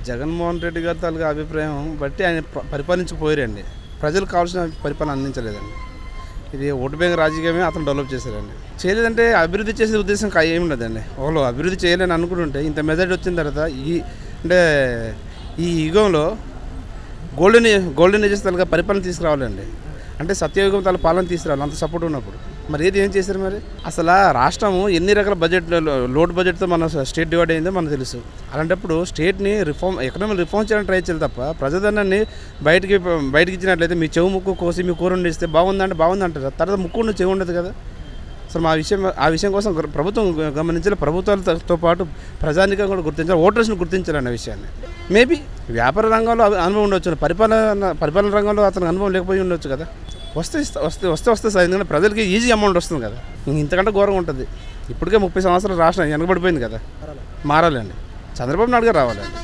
జగన్మోహన్ రెడ్డి గారి తాలూకా అభిప్రాయం బట్టి ఆయన పరిపాలించకపోయారండి. ప్రజలకు కావాల్సిన పరిపాలన అందించలేదండి. ఇది ఓటు బ్యాంక్ రాజకీయమే అతను డెవలప్ చేశారండి. చేయలేదంటే అభివృద్ధి చేసే ఉద్దేశం ఏమి ఉండదండి. ఒకళ్ళు అభివృద్ధి చేయాలని అనుకుంటుంటే ఇంత మెజారిటీ వచ్చిన తర్వాత ఈ యుగంలో గోల్డెన్ ఏజెస్ తాలూకా పరిపాలన తీసుకురావాలండి. అంటే సత్యయుగం తాలూకా పాలన తీసుకురావాలి అంత సపోర్ట్ ఉన్నప్పుడు. మరి ఏం చేశారు మరి? అసలు రాష్ట్రము ఎన్ని రకాల లోటు బడ్జెట్తో మన స్టేట్ డివైడ్ అయిందో మనకు తెలుసు. అలాంటప్పుడు స్టేట్ని ఎకనామిక్ రిఫార్మ్ చేయడానికి ట్రై చేయాలి తప్ప ప్రజాధనాన్ని బయటికి ఇచ్చినట్లయితే మీ చెవు ముక్కు కోసి మీ కూర వండిస్తే బాగుంది అంటారు. తర్వాత ముక్కు ఉండి చెవు ఉండదు కదా. అసలు ఆ విషయం కోసం ప్రభుత్వం గమనించాలి. ప్రభుత్వాలతో పాటు ప్రజానికం కూడా గుర్తించాలి, ఓటర్స్ని గుర్తించాలన్న విషయాన్ని. మేబీ వ్యాపార రంగంలో అనుభవం ఉండొచ్చు, పరిపాలన రంగంలో అతనికి అనుభవం లేకపోయి ఉండొచ్చు కదా. వస్తే సార్, ఎందుకంటే ప్రజలకి ఈజీ అమౌంట్ వస్తుంది కదా. ఇంతకంటే ఘోరంగా ఉంటుంది. ఇప్పటికే 30 సంవత్సరాలు రాష్ట్రం వెనకబడిపోయింది కదా. మారాలండి. చంద్రబాబు నాయుడు గారు రావాలండి.